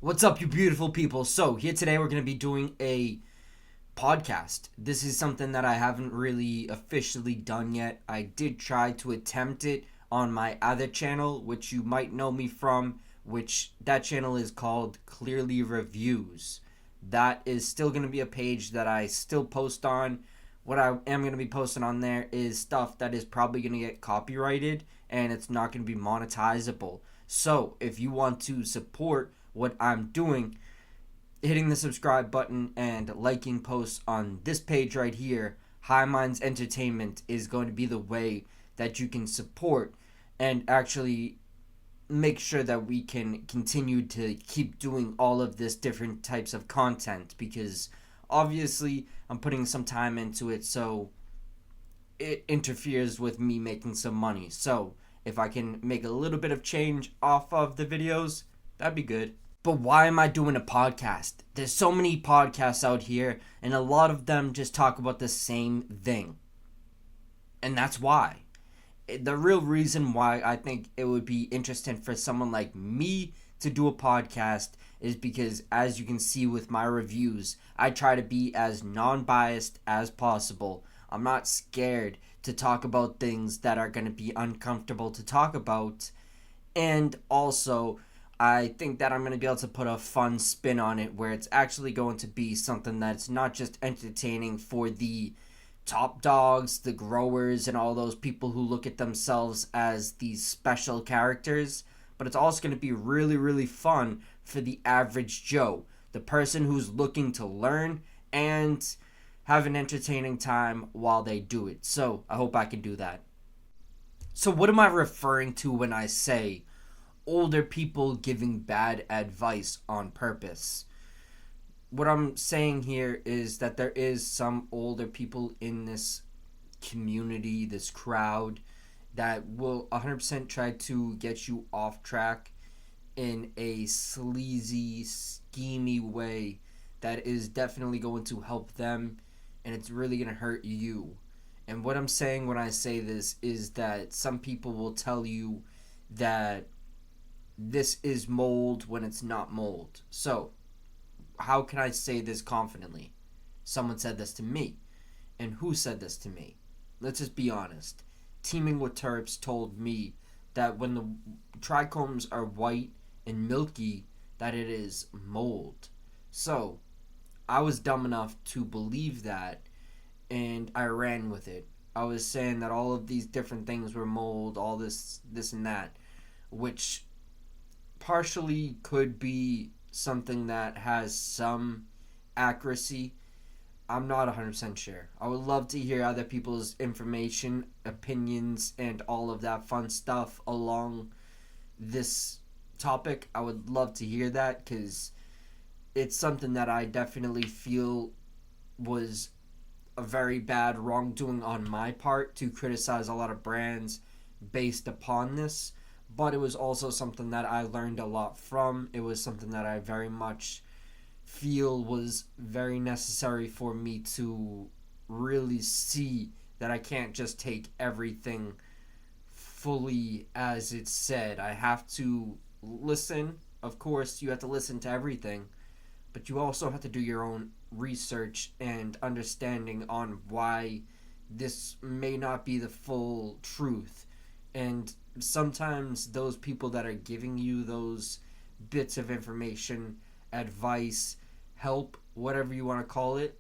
What's up, you beautiful people? So, here today we're going to be doing a podcast. This is something that I haven't really officially done yet. I did try to attempt it on my other channel, which you might know me from, which that channel is called Clearly Reviews. That is still going to be a page that I still post on. What I am going to be posting on there is stuff that is probably going to get copyrighted and it's not going to be monetizable. So, if you want to support what I'm doing, hitting the subscribe button and liking posts on this page right here, High Minds Entertainment, is going to be the way that you can support and actually make sure that we can continue to keep doing all of this different types of content, because obviously I'm putting some time into it, so it interferes with me making some money. So if I can make a little bit of change off of the videos, that'd be good. But why am I doing a podcast? There's so many podcasts out here, and a lot of them just talk about the same thing. And that's why. The real reason why I think it would be interesting for someone like me to do a podcast is because, as you can see with my reviews, I try to be as non-biased as possible. I'm not scared to talk about things that are going to be uncomfortable to talk about. And also, I think that I'm going to be able to put a fun spin on it where it's actually going to be something that's not just entertaining for the top dogs, the growers, and all those people who look at themselves as these special characters, but it's also going to be really, really fun for the average Joe, the person who's looking to learn and have an entertaining time while they do it. So I hope I can do that. So what am I referring to when I say older people giving bad advice on purpose? What I'm saying here is that there is some older people in this community, this crowd, that will 100% try to get you off track in a sleazy, schemy way that is definitely going to help them, and it's really going to hurt you. And what I'm saying when I say this is that some people will tell you that this is mold when it's not mold. So, how can I say this confidently? Someone said this to me. And who said this to me? Let's just be honest. Teaming with Terps told me that when the trichomes are white and milky, that it is mold. So, I was dumb enough to believe that, and I ran with it. I was saying that all of these different things were mold, all this and that, which partially could be something that has some accuracy. I'm not 100% sure. I would love to hear other people's information, opinions, and all of that fun stuff along this topic. I would love to hear that because it's something that I definitely feel was a very bad wrongdoing on my part to criticize a lot of brands based upon this. But it was also something that I learned a lot from. It was something that I very much feel was very necessary for me to really see that I can't just take everything fully as it's said. I have to listen. Of course, you have to listen to everything, but you also have to do your own research and understanding on why this may not be the full truth. And sometimes those people that are giving you those bits of information, advice, help, whatever you want to call it,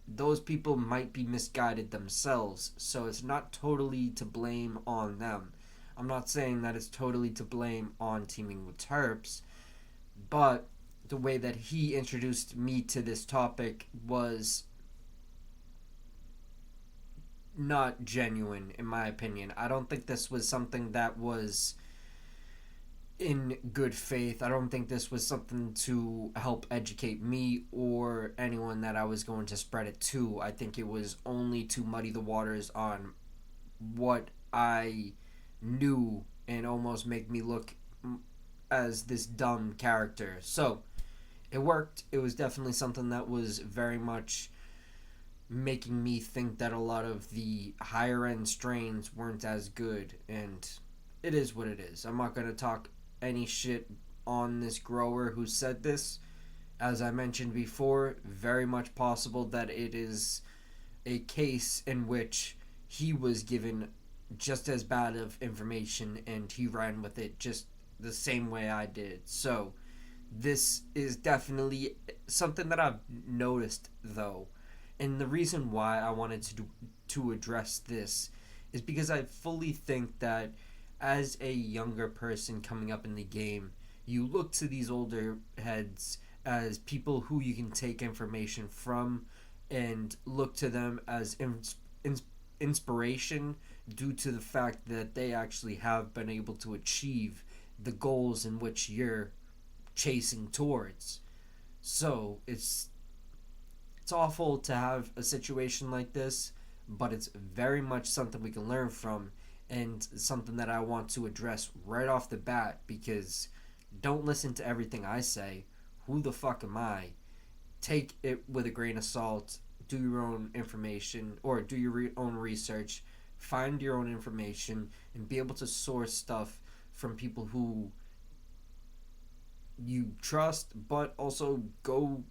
those people might be misguided themselves. So it's not totally to blame on them. I'm not saying that it's totally to blame on Teaming with Terps, but the way that he introduced me to this topic was not genuine, in my opinion. I don't think this was something that was in good faith. I don't think this was something to help educate me or anyone that I was going to spread it to. I think it was only to muddy the waters on what I knew and almost make me look as this dumb character. So, it worked. It was definitely something that was very much making me think that a lot of the higher end strains weren't as good, and it is what it is. I'm not going to talk any shit on this grower who said this. As I mentioned before, very much possible that it is a case in which he was given just as bad of information and he ran with it just the same way I did. So, this is definitely something that I've noticed though. And the reason why I wanted to address this is because I fully think that as a younger person coming up in the game, you look to these older heads as people who you can take information from and look to them as inspiration due to the fact that they actually have been able to achieve the goals in which you're chasing towards. So it's awful to have a situation like this, but it's very much something we can learn from and something that I want to address right off the bat because don't listen to everything I say. Who the fuck am I? Take it with a grain of salt. Do your own information or do your own research. Find your own information and be able to source stuff from people who you trust, but also go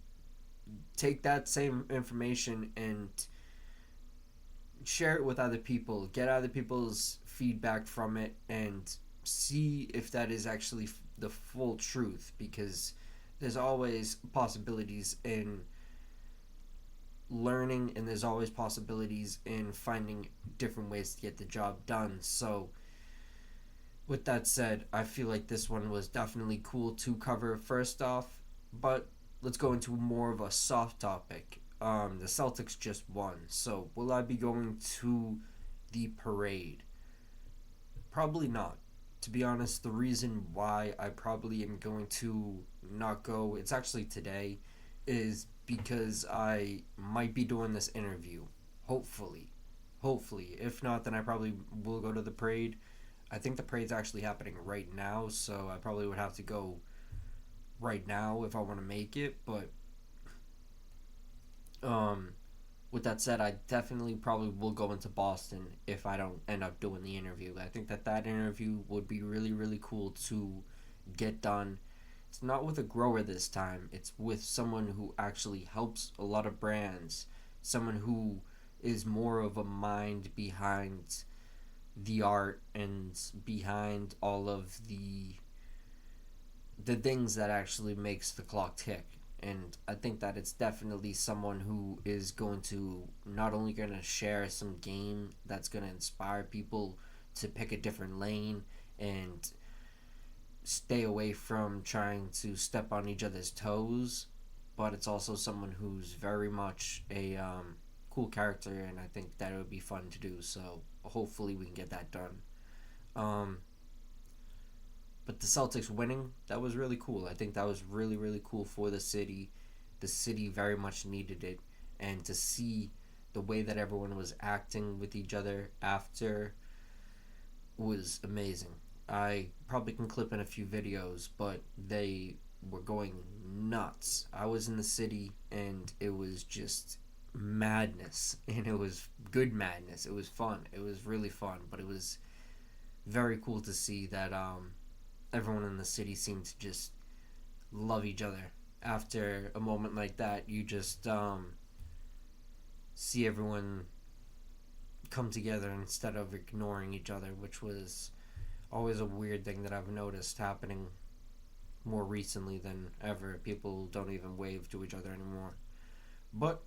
take that same information and share it with other people. Get other people's feedback from it and see if that is actually the full truth because there's always possibilities in learning and there's always possibilities in finding different ways to get the job done. So with that said, I feel like this one was definitely cool to cover first off, but let's go into more of a soft topic. The Celtics just won, so will I be going to the parade? Probably not. To be honest, the reason why I probably am going to not go, it's actually today, is because I might be doing this interview. Hopefully. Hopefully. If not, then I probably will go to the parade. I think the parade's actually happening right now, so I probably would have to go right now if I want to make it. But with that said, I definitely probably will go into Boston if I don't end up doing the interview. I think that interview would be really really cool to get done. It's not with a grower this time. It's with someone who actually helps a lot of brands. Someone who is more of a mind behind the art and behind all of the things that actually makes the clock tick. And I think that it's definitely someone who is going to not only going to share some game that's going to inspire people to pick a different lane and stay away from trying to step on each other's toes, but it's also someone who's very much a cool character, and I think that it would be fun to do. So hopefully we can get that done. Um, but the Celtics winning, that was really cool. I think that was really, really cool for the city. The city very much needed it. And to see the way that everyone was acting with each other after was amazing. I probably can clip in a few videos, but they were going nuts. I was in the city and it was just madness. And it was good madness. It was fun. It was really fun. But it was very cool to see that everyone in the city seemed to just love each other. After a moment like that, you just see everyone come together instead of ignoring each other, which was always a weird thing that I've noticed happening more recently than ever. People don't even wave to each other anymore. But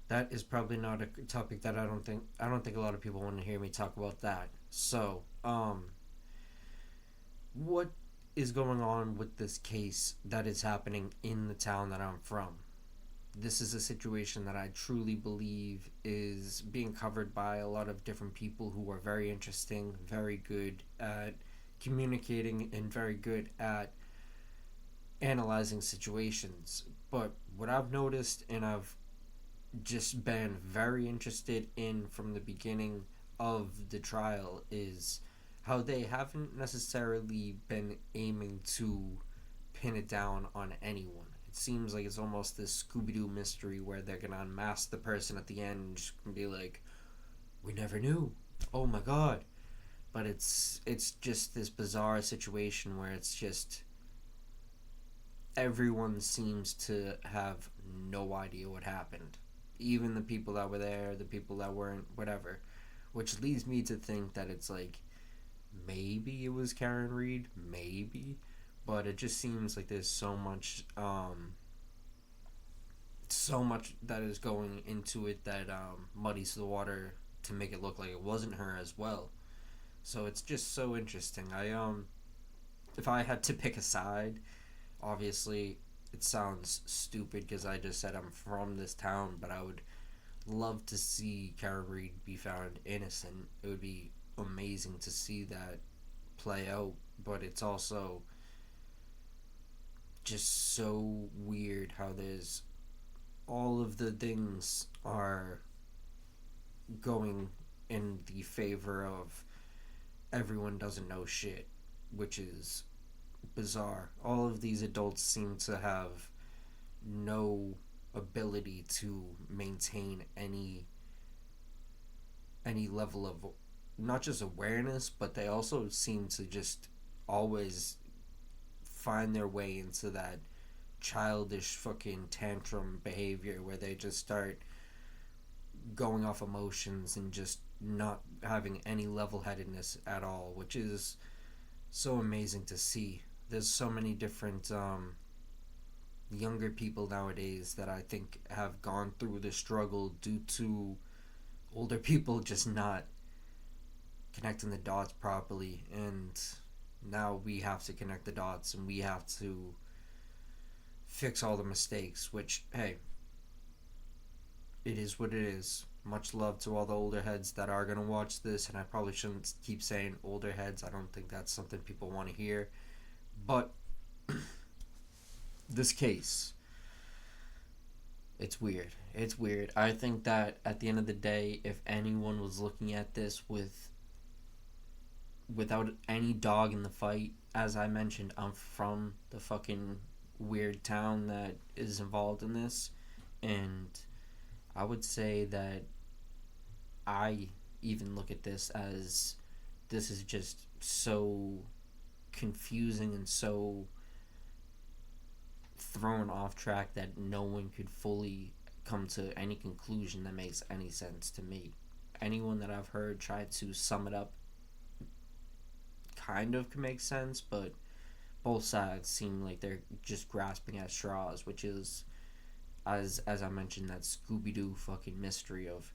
that is probably not a topic that I don't think a lot of people want to hear me talk about that. So, what is going on with this case that is happening in the town that I'm from? This is a situation that I truly believe is being covered by a lot of different people who are very interesting, very good at communicating, and very good at analyzing situations. But what I've noticed and I've just been very interested in from the beginning of the trial is how they haven't necessarily been aiming to pin it down on anyone. It seems like it's almost this Scooby Doo mystery where they're gonna unmask the person at the end and just gonna be like, "We never knew. Oh my god!" But it's just this bizarre situation where it's just everyone seems to have no idea what happened. Even the people that were there, the people that weren't, whatever. Which leads me to think that it's like maybe it was Karen Reed, maybe, but it just seems like there's so much that is going into it that muddies the water to make it look like it wasn't her as well. So it's just so interesting. If I had to pick a side, obviously it sounds stupid because I just said I'm from this town, but I would love to see Kara Reed be found innocent. It would be amazing to see that play out, but it's also just so weird how there's all of the things are going in the favor of everyone doesn't know shit, which is bizarre. All of these adults seem to have no ability to maintain any level of not just awareness, but they also seem to just always find their way into that childish fucking tantrum behavior where they just start going off emotions and just not having any level headedness at all, which is so amazing to see. There's so many different younger people nowadays that I think have gone through the struggle due to older people just not connecting the dots properly, and now we have to connect the dots and we have to fix all the mistakes, which, hey, it is what it is. Much love to all the older heads that are going to watch this, and I probably shouldn't keep saying older heads. I don't think that's something people want to hear. But this case, it's weird. It's weird. I think that at the end of the day, if anyone was looking at this without any dog in the fight, as I mentioned, I'm from the fucking weird town that is involved in this, and I would say that I even look at this as this is just so confusing and so thrown off track that no one could fully come to any conclusion that makes any sense to me. Anyone that I've heard try to sum it up kind of can make sense, but both sides seem like they're just grasping at straws, which is, as I mentioned, that Scooby Doo fucking mystery of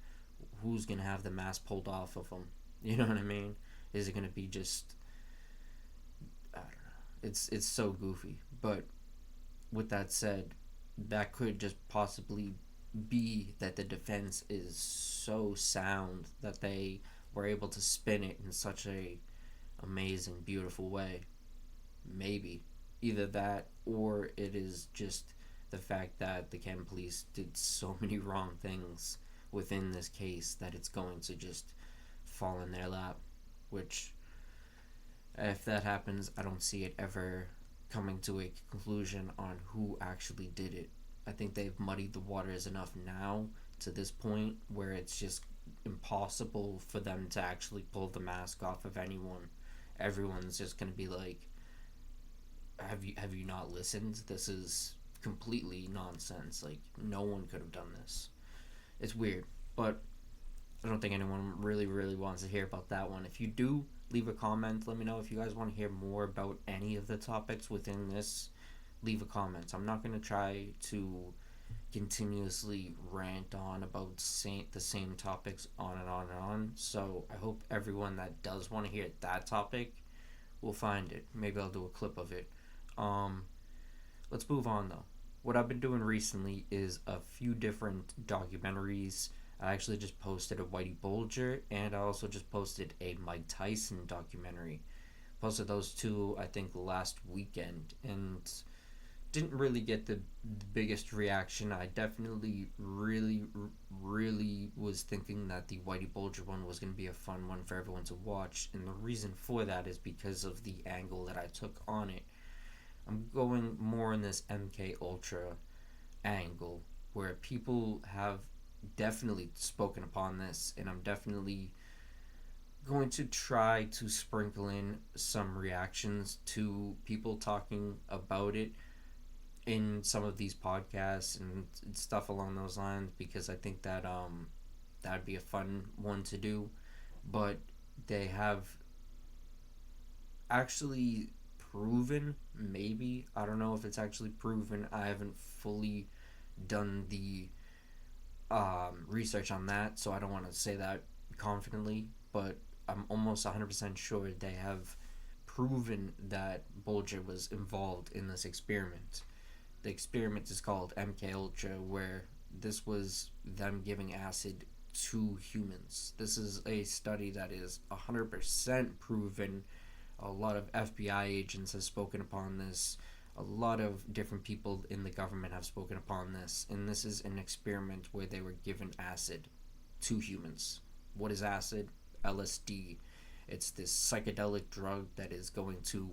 who's gonna have the mask pulled off of them. You know what I mean? Is it gonna be just, I don't know. It's so goofy. But with that said, that could just possibly be that the defense is so sound that they were able to spin it in such a amazing, beautiful way. Maybe either that, or it is just the fact that the Chem police did so many wrong things within this case that it's going to just fall in their lap. Which, if that happens, I don't see it ever coming to a conclusion on who actually did it. I think they've muddied the waters enough now to this point where it's just impossible for them to actually pull the mask off of anyone. Everyone's just gonna be like, have you not listened? This is completely nonsense. Like, no one could have done this. It's weird, but I don't think anyone really wants to hear about that one. If you do, leave a comment. Let me know if you guys want to hear more about any of the topics within this. Leave a comment. I'm not going to try to continuously rant on about the same topics on and on and on. So I hope everyone that does want to hear that topic will find it. Maybe I'll do a clip of it. Let's move on though. What I've been doing recently is a few different documentaries. I actually just posted a Whitey Bulger, and I also just posted a Mike Tyson documentary. Posted those two, I think, last weekend, and didn't really get the biggest reaction. I definitely really was thinking that the Whitey Bulger one was going to be a fun one for everyone to watch, and the reason for that is because of the angle that I took on it. I'm going more in this MK Ultra angle, where people have definitely spoken upon this, and I'm definitely going to try to sprinkle in some reactions to people talking about it in some of these podcasts and stuff along those lines, because I think that that'd be a fun one to do. But they have actually proven, maybe, I don't know if it's actually proven, I haven't fully done the research on that, so I don't want to say that confidently, but I'm almost 100% sure they have proven that Bolger was involved in this experiment. The experiment is called MK Ultra, where this was them giving acid to humans. This is a study that is 100% proven. A lot of FBI agents have spoken upon this. A lot of different people in the government have spoken upon this. And this is an experiment where they were given acid to humans. What is acid? LSD. It's this psychedelic drug that is going to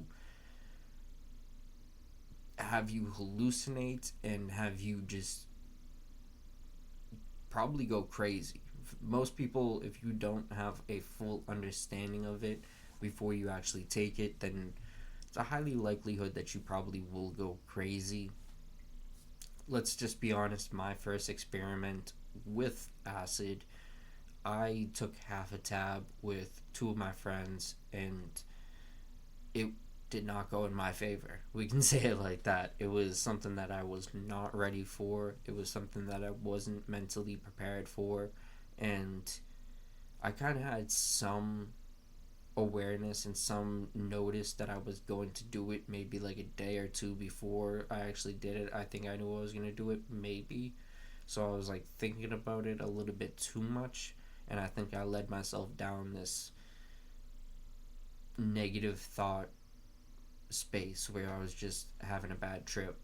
have you hallucinate and have you just probably go crazy. Most people, if you don't have a full understanding of it before you actually take it, then it's a highly likelihood that you probably will go crazy. Let's just be honest, my first experiment with acid, I took half a tab with two of my friends, and it did not go in my favor. We can say it like that. It was something that I was not ready for. It was something that I wasn't mentally prepared for. And I kind of had some awareness and some notice that I was going to do it maybe like a day or two before I actually did it. I think I knew I was going to do it, maybe. So I was like thinking about it a little bit too much. And I think I led myself down this negative thought space where I was just having a bad trip.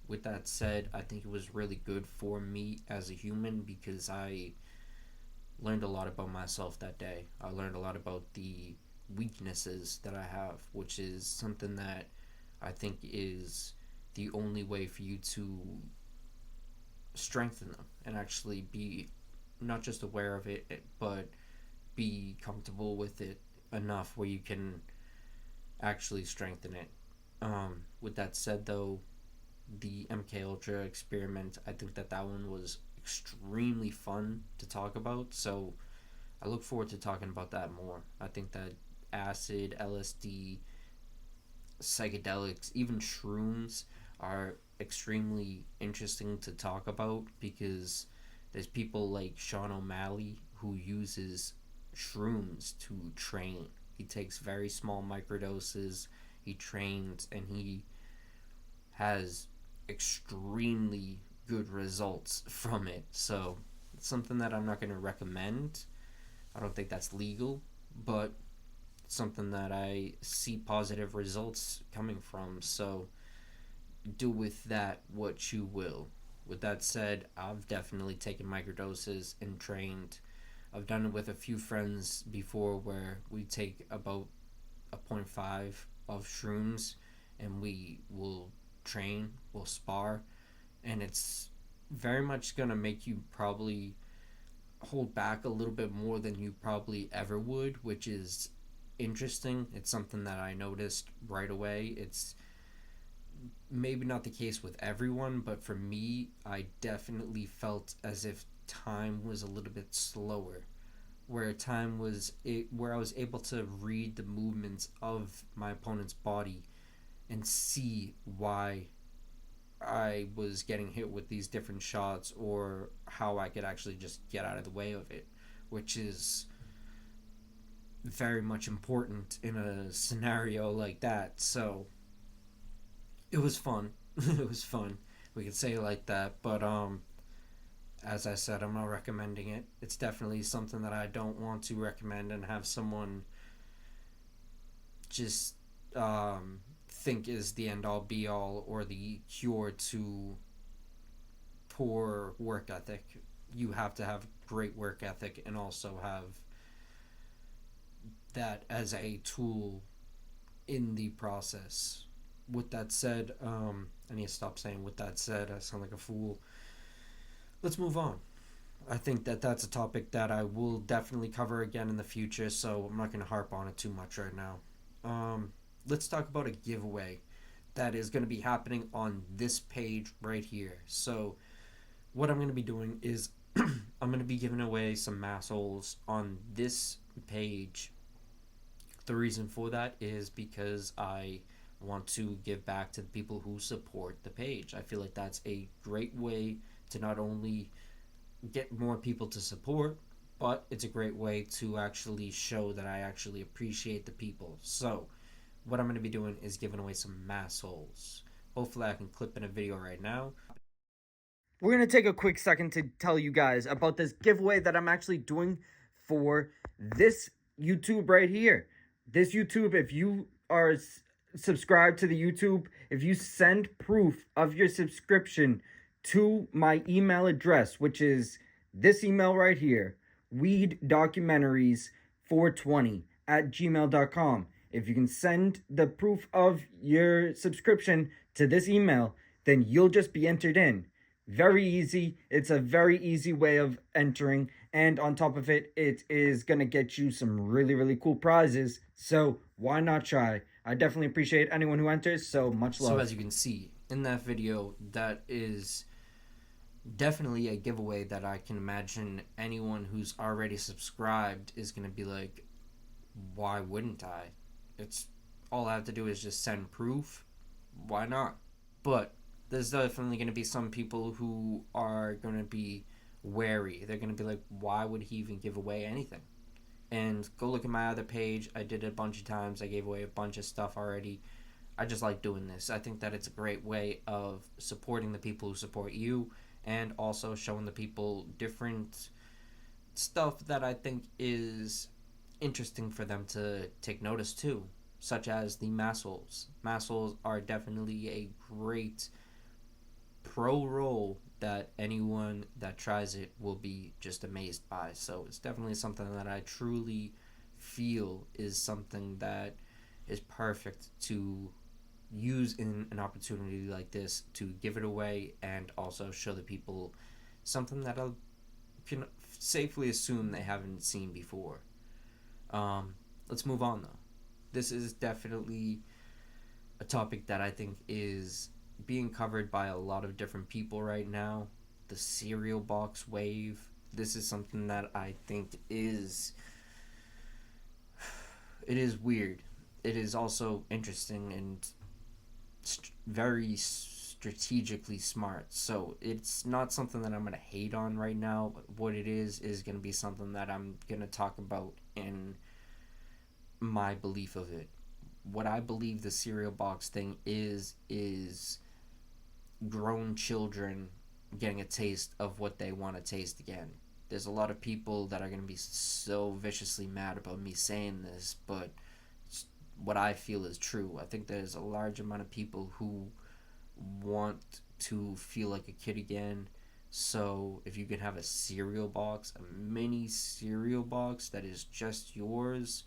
With that said, I think it was really good for me as a human because I learned a lot about myself that day. I learned a lot about the weaknesses that I have, which is something that I think is the only way for you to strengthen them and actually be not just aware of it, but be comfortable with it enough where you can actually strengthen it. With that said, though, the MK Ultra experiment, I think that that one was extremely fun to talk about. So I look forward to talking about that more. I think that acid, LSD, psychedelics, even shrooms are extremely interesting to talk about because there's people like Sean O'Malley who uses shrooms to train. He takes very small microdoses, he trains, and he has extremely good results from it. So it's something that I'm not going to recommend. I don't think that's legal, but something that I see positive results coming from. So do with that what you will. With that said, I've definitely taken microdoses and trained. I've done it with a few friends before where we take about a point 0.5 of shrooms and we will train, we'll spar, and it's very much going to make you probably hold back a little bit more than you probably ever would, which is interesting. It's something that I noticed right away. It's maybe not the case with everyone, but for me, I definitely felt as if time was a little bit slower. Where I was able to read the movements of my opponent's body and see why I was getting hit with these different shots or how I could actually just get out of the way of it, which is very much important in a scenario like that. So it was fun. It was fun. We could say it like that, but as I said, I'm not recommending it. It's definitely something that I don't want to recommend and have someone just think is the end all be all or the cure to poor work ethic. You have to have great work ethic and also have that as a tool in the process. With that said, I need to stop saying with that said. I sound like a fool. Let's move on. I think that that's a topic that I will definitely cover again in the future, so I'm not going to harp on it too much right now. Let's talk about a giveaway that is going to be happening on this page right here. So what I'm going to be doing is I'm going to be giving away some massholes on this page. The reason for that is because I want to give back to the people who support the page. I feel like that's a great way to not only get more people to support, but it's a great way to actually show that I actually appreciate the people. So, what I'm going to be doing is giving away some massholes. Hopefully, I can clip in a video right now. We're going to take a quick second to tell you guys about this giveaway that I'm actually doing for this YouTube right here. This YouTube, if you are subscribed to the YouTube, if you send proof of your subscription to my email address, which is this email right here, weeddocumentaries420@gmail.com. If you can send the proof of your subscription to this email, then you'll just be entered in. Very easy. It's a very easy way of entering. And on top of it, it is going to get you some really, really cool prizes. So why not try? I definitely appreciate anyone who enters. So much love. So as you can see in that video, that is definitely a giveaway that I can imagine anyone who's already subscribed is going to be like, why wouldn't I? It's all I have to do is just send proof. Why not? But there's definitely going to be some people who are going to be wary. They're going to be like, why would he even give away anything? And go look at my other page. I did it a bunch of times. I gave away a bunch of stuff already. I just like doing this. I think that it's a great way of supporting the people who support you and also showing the people different stuff that I think is interesting for them to take notice to, such as the massholes. Massholes are definitely a great pro roll that anyone that tries it will be just amazed by. So it's definitely something that I truly feel is something that is perfect to use in an opportunity like this to give it away and also show the people something that I can safely assume they haven't seen before. Let's move on though. This is definitely a topic that I think is being covered by a lot of different people right now. The cereal box wave. This is something that I think is weird. It is also interesting and very strategically smart. So it's not something that I'm going to hate on right now. But what it is going to be something that I'm going to talk about in my belief of it. What I believe the cereal box thing is grown children getting a taste of what they want to taste again. There's a lot of people that are going to be so viciously mad about me saying this, but what I feel is true. I think there's a large amount of people who want to feel like a kid again. So if you can have a cereal box, a mini cereal box that is just yours,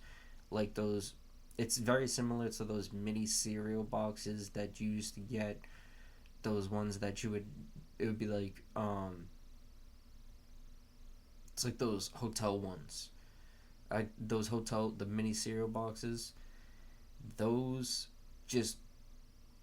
like those, it's very similar to those mini cereal boxes that you used to get. Those ones that you would, it would be like, it's like those hotel ones. The mini cereal boxes, those just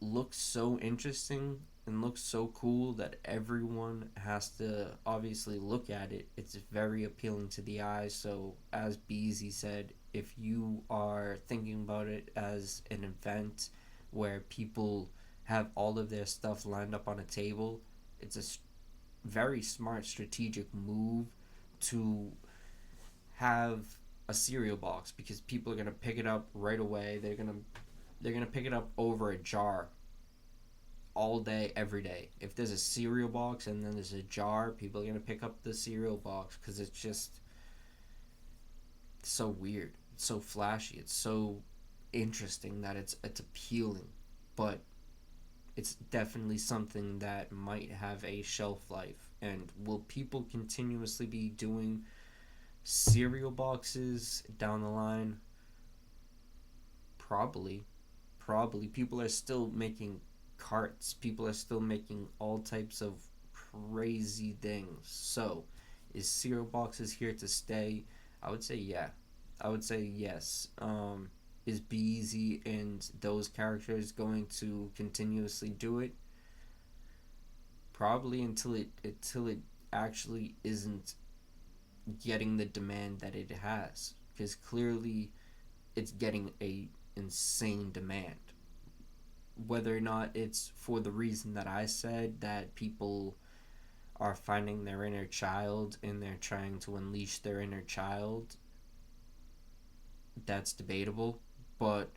look so interesting and look so cool that everyone has to obviously look at it. It's very appealing to the eye. So as Beezy said, if you are thinking about it as an event where people have all of their stuff lined up on a table, it's a very smart strategic move to have a cereal box because people are going to pick it up right away. They're going to pick it up over a jar all day, every day. If there's a cereal box and then there's a jar, people are going to pick up the cereal box because it's just so weird. It's so flashy. It's so interesting that it's appealing. But it's definitely something that might have a shelf life. And will people continuously be doing cereal boxes down the line? Probably. People are still making carts. People are still making all types of crazy things. So, is cereal boxes here to stay? I would say yeah. I would say yes. is Beezy and those characters going to continuously do it? Probably until it actually isn't getting the demand that it has, because clearly it's getting a insane demand. Whether or not it's for the reason that I said, that people are finding their inner child and they're trying to unleash their inner child, that's debatable. But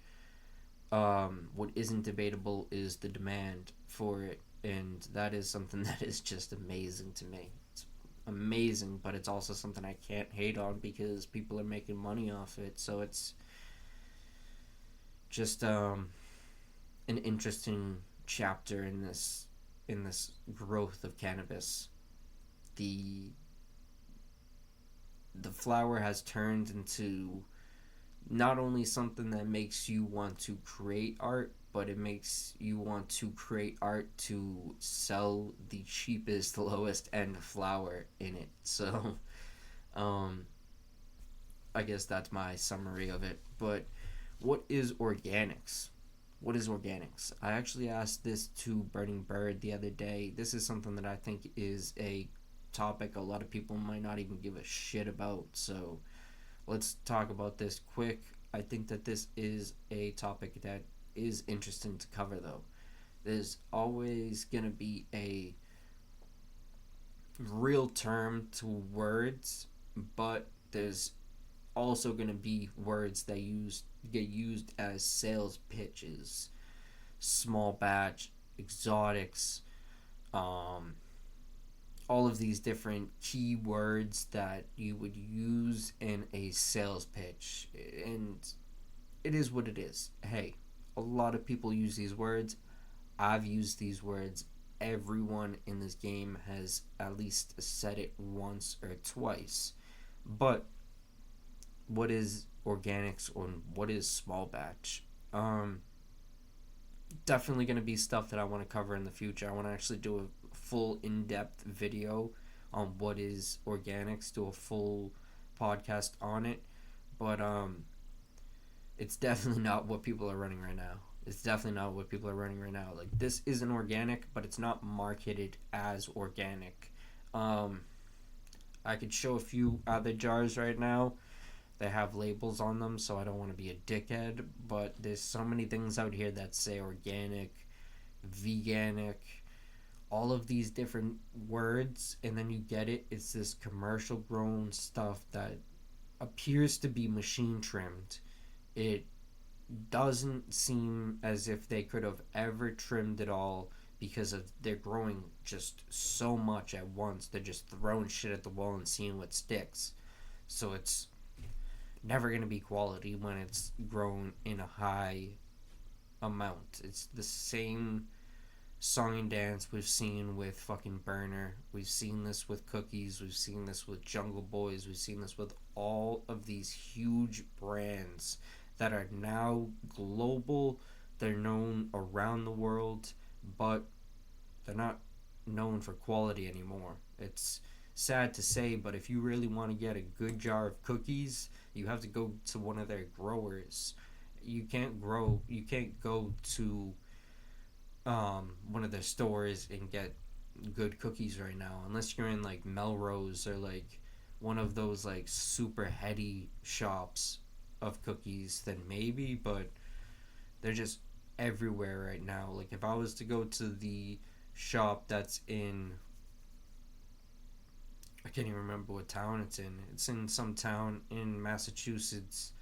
what isn't debatable is the demand for it, and that is something that is just amazing to me. It's amazing, but it's also something I can't hate on because people are making money off it. So it's just an interesting chapter in this growth of cannabis. The the flower has turned into not only something that makes you want to create art, but it makes you want to create art to sell the cheapest, lowest end flower in it. So, um, I guess that's my summary of it. But what is organics? What is organics? I actually asked this to Burning Bird the other day. This is something that I think is a topic a lot of people might not even give a shit about. So let's talk about this quick. I think that this is a topic that is interesting to cover, though. There's always going to be a real term to words, but there's also going to be words that get used as sales pitches, small batch, exotics, um, all of these different keywords that you would use in a sales pitch. And it is what it is. Hey, a lot of people use these words. I've used these words. Everyone in this game has at least said it once or twice. But what is organics or what is small batch? Definitely going to be stuff that I want to cover in the future. I want to actually do a full in-depth video on what is organics, do a full podcast on it. But it's definitely not what people are running right now. It's definitely not what people are running right now. Like, this isn't organic, but it's not marketed as organic. Um, I could show a few other jars right now. They have labels on them, so I don't want to be a dickhead. But there's so many things out here that say organic, veganic, all of these different words, and then you get it. It's this commercial grown stuff that appears to be machine trimmed. It doesn't seem as if they could have ever trimmed it all because of they're growing just so much at once. They're just throwing shit at the wall and seeing what sticks. So it's never going to be quality when it's grown in a high amount. It's the same song and dance we've seen with fucking Burner. We've seen this with Cookies. We've seen this with Jungle Boys. We've seen this with all of these huge brands that are now global. They're known around the world, but they're not known for quality anymore. It's sad to say, but if you really want to get a good jar of cookies, you have to go to one of their growers. You can't go to one of their stores and get good cookies right now unless you're in like Melrose or like one of those like super heady shops of cookies, then maybe, but they're just everywhere right now. Like, if I was to go to the shop that's in, I can't even remember what town it's in. It's in some town in Massachusetts.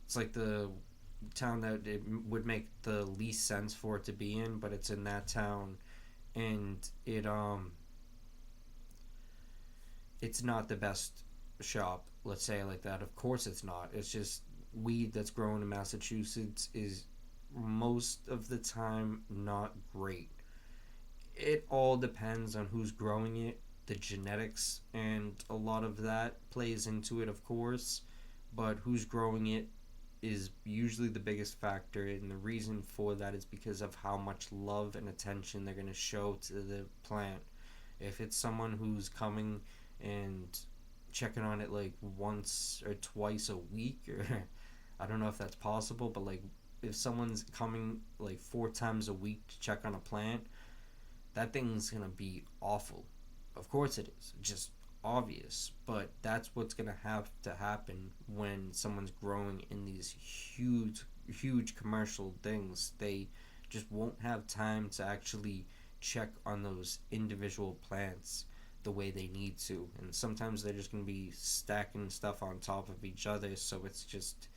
It's like the town that it would make the least sense for it to be in, but it's in that town, and it's not the best shop. Let's say it like that. Of course, it's not. It's just weed that's grown in Massachusetts is most of the time not great. It all depends on who's growing it, the genetics, and a lot of that plays into it, of course. But who's growing it is usually the biggest factor, and the reason for that is because of how much love and attention they're going to show to the plant. If it's someone who's coming and checking on it like once or twice a week, or I don't know if that's possible, but like if someone's coming like 4 times a week to check on a plant, that thing's gonna be awful. Of course it is, just obvious. But that's what's gonna have to happen when someone's growing in these huge commercial things. They just won't have time to actually check on those individual plants the way they need to. And sometimes they're just gonna be stacking stuff on top of each other, so it's just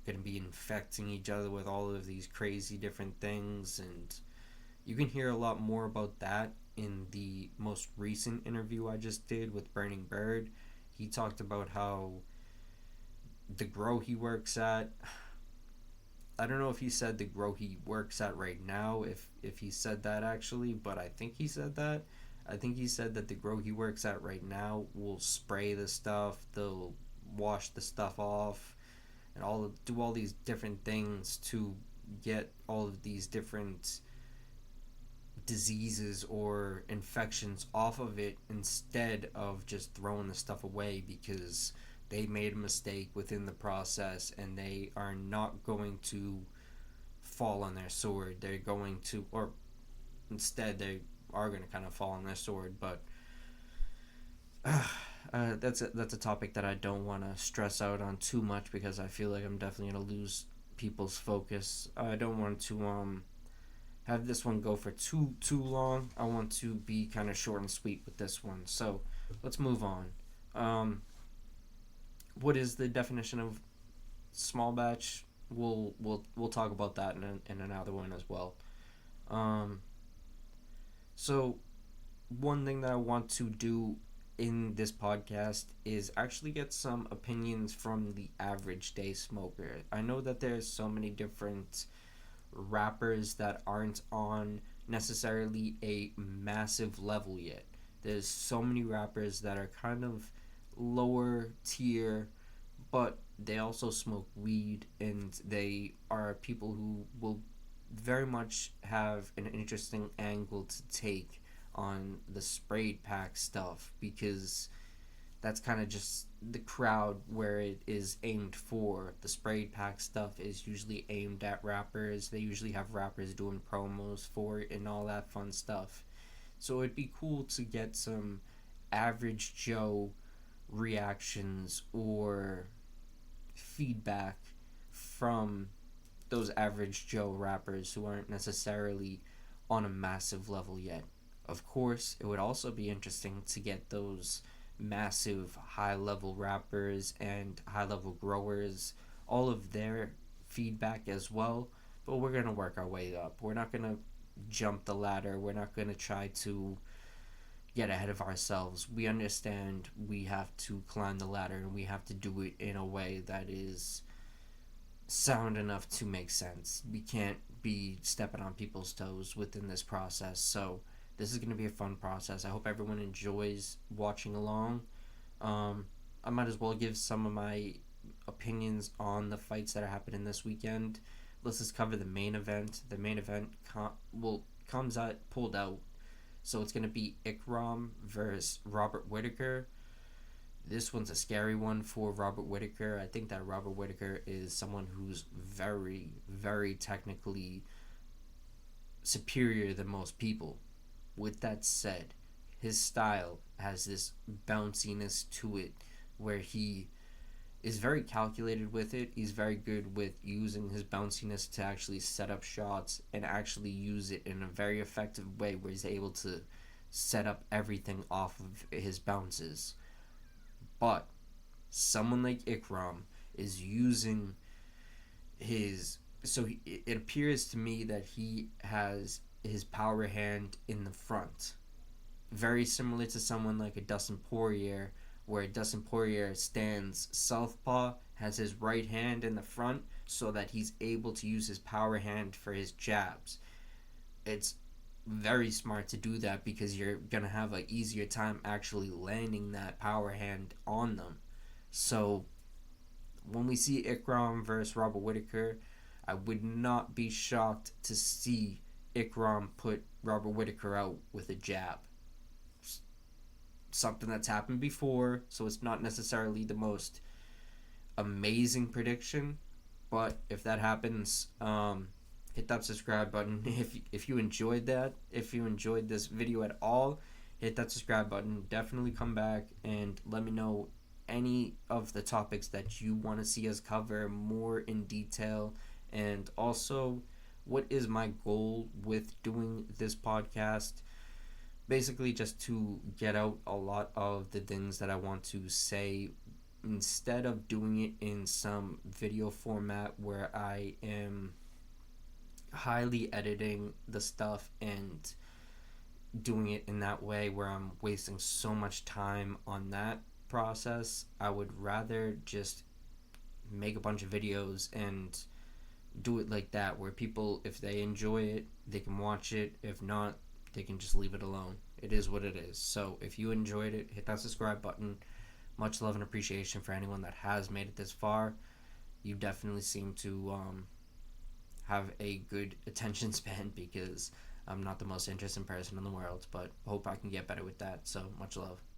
gonna be infecting each other with all of these crazy different things. And you can hear a lot more about that in the most recent interview I just did with Burning Bird. He talked about how the grow he works at, I don't know if he said the grow he works at right now, if he said that actually, but I think he said that. I think he said that the grow he works at right now will spray the stuff, they'll wash the stuff off, and do all these different things to get all of these different diseases or infections off of it instead of just throwing the stuff away, because they made a mistake within the process and they are not going to fall on their sword. They're going to, or instead, they are going to kind of fall on their sword. But that's a topic that I don't want to stress out on too much, because I feel like I'm definitely going to lose people's focus. I don't want to have this one go for too long. I want to be kind of short and sweet with this one. So let's move on. Um, what is the definition of small batch? We'll talk about that in another one as well. Um, so one thing that I want to do in this podcast is actually get some opinions from the average day smoker. I know that there's so many different rappers that aren't on necessarily a massive level yet. There's so many rappers that are kind of lower tier, but they also smoke weed, and they are people who will very much have an interesting angle to take on the sprayed pack stuff, because that's kind of just the crowd where it is aimed for. The sprayed pack stuff is usually aimed at rappers. They usually have rappers doing promos for it and all that fun stuff. So it'd be cool to get some average Joe reactions or feedback from those average Joe rappers who aren't necessarily on a massive level yet. Of course, it would also be interesting to get those massive high level rappers and high level growers, all of their feedback as well. But we're going to work our way up. We're not going to jump the ladder. We're not going to try to get ahead of ourselves. We understand we have to climb the ladder, and we have to do it in a way that is sound enough to make sense. We can't be stepping on people's toes within this process. So this is going to be a fun process. I hope everyone enjoys watching along. I might as well give some of my opinions on the fights that are happening this weekend. Let's just cover the main event. The main event comes out pulled out, so it's going to be Ikram versus Robert Whitaker. This one's a scary one for Robert Whitaker. I think that Robert Whitaker is someone who's very, very technically superior than most people. With that said, his style has this bounciness to it where he is very calculated with it. He's very good with using his bounciness to actually set up shots and actually use it in a very effective way where he's able to set up everything off of his bounces. But someone like Ikram is using it appears to me that he has his power hand in the front, very similar to someone like a Dustin Poirier, where Dustin Poirier stands southpaw, has his right hand in the front, so that he's able to use his power hand for his jabs. It's very smart to do that, because you're going to have an easier time actually landing that power hand on them. So when we see Ikram versus Robert Whitaker, I would not be shocked to see Ikram put Robert Whitaker out with a jab. Something that's happened before, so it's not necessarily the most amazing prediction, But if that happens, hit that subscribe button. If you enjoyed that, if you enjoyed this video at all, hit that subscribe button. Definitely come back and let me know any of the topics that you want to see us cover more in detail, and also what is my goal with doing this podcast. Basically, just to get out a lot of the things that I want to say instead of doing it in some video format where I am highly editing the stuff and doing it in that way where I'm wasting so much time on that process. I would rather just make a bunch of videos and do it like that, where people, if they enjoy it, they can watch it. If not, they can just leave it alone. It is what it is. So if you enjoyed it, hit that subscribe button. Much love and appreciation for anyone that has made it this far. You definitely seem to have a good attention span, because I'm not the most interesting person in the world, but hope I can get better with that. So much love.